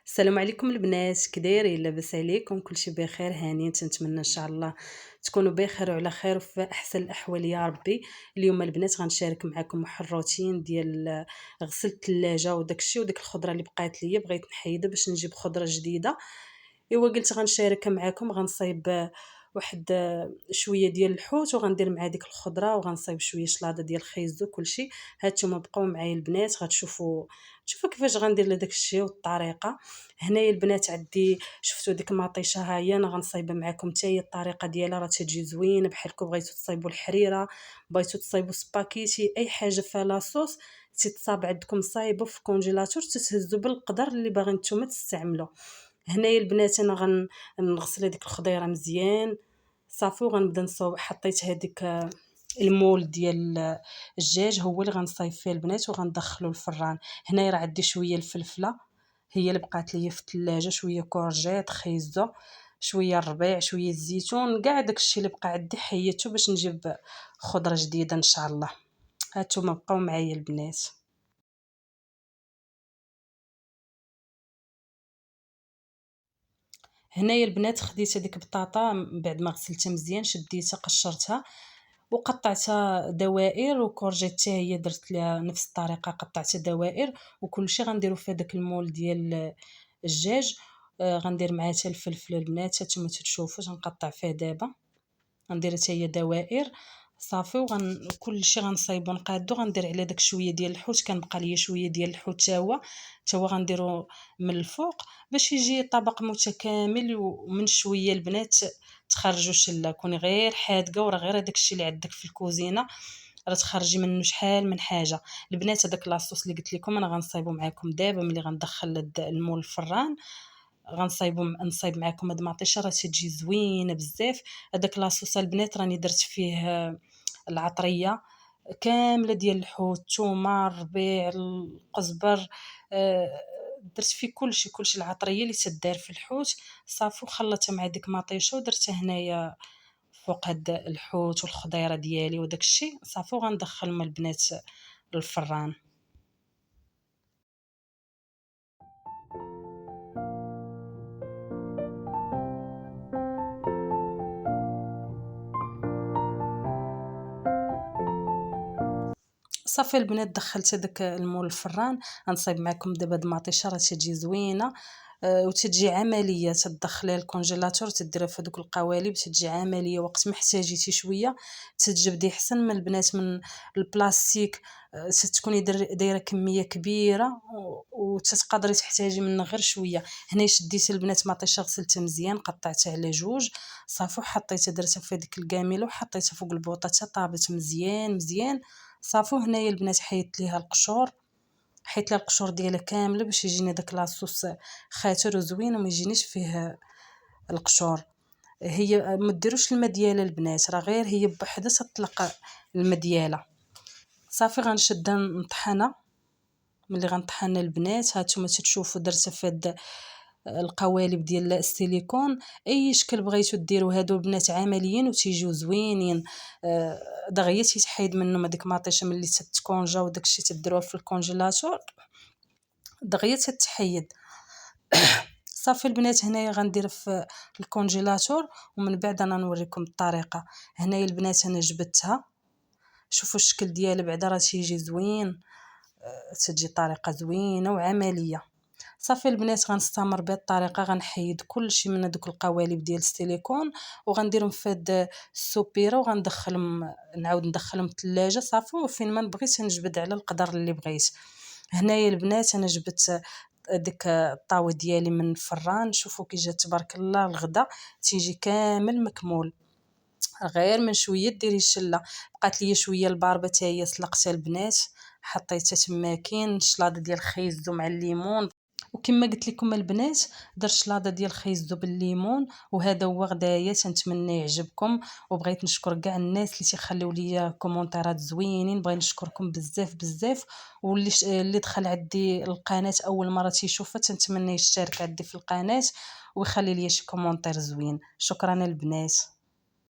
السلام عليكم البنات، كدايرين؟ لاباس عليكم؟ كلشي بخير؟ هانيين؟ تنتمنى ان شاء الله تكونوا بخير وعلى خير وفي احسن الاحوال يا ربي. اليوم البنات غنشارك معكم واحد الروتين ديال غسل الثلاجه وداكشي وديك الخضره اللي بقات ليا، بغيت نحيدها باش نجيب خضره جديده. ايوا قلت غنشاركها معكم. غنصايب واحد شويه ديال الحوت وغندير مع ديك الخضره، وغنصايب شويه شلاضه ديال الخيزو كلشي. هانتوما بقاو معايا البنات غتشوفوا كيفاش غندير لداك الشيء والطريقه. هنايا البنات عندي شفتوا ديك المطيشه، ها هي انا غنصايبها معكم حتى هي. الطريقه ديالها راه تجي زوينه بحالكم. بغيتو تصايبوا الحريره، بغيتو تصايبوا سباكيتي، اي حاجه فيها لاصوص تتصاب عندكم صايبه في الكونجيلاتور، تتهزوا بالقدر اللي باغي نتوما تستعملوا. هنايا البنات انا غنغسل هذيك الخضيره مزيان صافي، وغنبدا نصاوب. حطيت هذيك المول ديال الدجاج هو اللي غنصايب فيه البنات وغندخلو الفران. هنايا راه عندي شويه الفلفله هي اللي بقات ليا في الثلاجه، شويه كورجيط، خيزو، شويه الربيع، شويه الزيتون، كاع داكشي اللي بقى عندي حيدته باش نجيب خضره جديده ان شاء الله. هانتوما بقاو معايا البنات. هنايا البنات خديت هذيك بطاطا بعد ما غسلتها مزيان، شديتها قشرتها وقطعتها دوائر، وكورجيت حتى هي درت لها نفس الطريقه قطعتها دوائر. وكلشي غنديرو في هذاك المول ديال الدجاج. غندير معاه حتى الفلفل البنات، نتوما تشوفوا غنقطع فيه دابا. غندير حتى هي دوائر صافي، كلشي غنصايبو نقادو. غندير على داك شويه ديال الحوت، كنبقى ليا شويه ديال الحوت تا هو غنديرو من الفوق باش يجي طبق متكامل. ومن شويه البنات تخرجوا شله، كوني غير حادقه وراه غير داك الشيء اللي عندك في الكوزينه راه تخرجي منه شحال من حاجه. البنات هذاك لاصوص اللي قلت لكم انا غنصايبو معكم دابا ملي غندخل المول الفران. نصايب معكم هاد المطيشه راه تجي زوينه بزاف. هذاك لاصوص البنات راني درت فيه العطريه كامله ديال الحوت، الثومه، الربيع، القزبر، درت فيه كلشي العطريه اللي تدار في الحوت صافي، وخلطتها مع ديك مطيشه ودرتها هنايا فوق هاد الحوت والخضيره ديالي وداك الشيء صافي. وغندخلهم البنات للفران. صافي البنات دخلت هذاك المول الفران. غنصايب معكم دابا هاد المطيشه راه تجي زوينه وتجي عمليه. تدخليها الكونجيلاتور تديرها في هذوك القوالب، تجي عمليه. وقت ما احتاجيتي شويه تتجبدي احسن من البنات من البلاستيك. تكوني دايره كميه كبيره وتتقدري تحتاجي منه غير شويه. هنا شديت البنات مطيشه غسلتها مزيان، قطعتها على جوج صافي، وحطيتها درتها في هذيك الكاميله وحطيتها فوق البوطه حتى طابت مزيان مزيان صافي. هنايا البنات حيدت ليها القشور، حيت لها القشور ديالها كامله باش يجيني داك لاصوص خاتر وزوين وما يجينيش فيه القشور. هي ما ديروش الماء ديالها البنات، راه غير هي بوحدها تطلق الماء ديالها صافي. غنشدها نطحنها. ملي غنطحن البنات هانتوما تشوفوا درتها في هاد القوالب ديال السيليكون. اي شكل بغيتو ديروا هادو البنات عمليين وتيجيو زوينين. دغيا تيتحيد منهم هذيك ماطيشه ملي تتكونجا وداكشي تديروه في الكونجيلاتور دغيا تتحيد صافي. البنات هنايا غندير في الكونجيلاتور ومن بعد انا نوريكم الطريقه. هنايا البنات انا جبدتها، شوفوا الشكل ديالها بعدا راه تيجي زوين. تجي طريقه زوينه وعمليه صافي. البنات غنستمر بهذه الطريقه، غنحيد كلشي من هذوك القوالب ديال السيليكون وغنديرهم في هاد السوبيره وغندخلهم، نعاود ندخلهم الثلاجه صافي. وفين ما بغيت نجبد على القدر اللي بغيت. هنايا البنات انا جبت ديك الطاوه ديالي من الفران، شوفوا كي جات تبارك الله الغدا تيجي كامل مكمول. غير من شويه ديري الشله. بقات ليا شويه الباربه حتى هي سلقتها البنات، حطيتها تماكين شلاضه ديال الخيزو مع الليمون. وكما قلت لكم البنات درت شلاضه ديال الخيزو بالليمون. وهذا هو غدايا، تنتمنى يعجبكم. وبغيت نشكر كاع الناس اللي تيخليو ليا كومونتيرات زوينين، بغيت نشكركم بزاف بزاف. واللي اللي دخل عندي القناه اول مره تيشوفها تنتمنى يشترك عندي في القناه ويخلي ليا شي كومونتير زوين. شكرا البنات.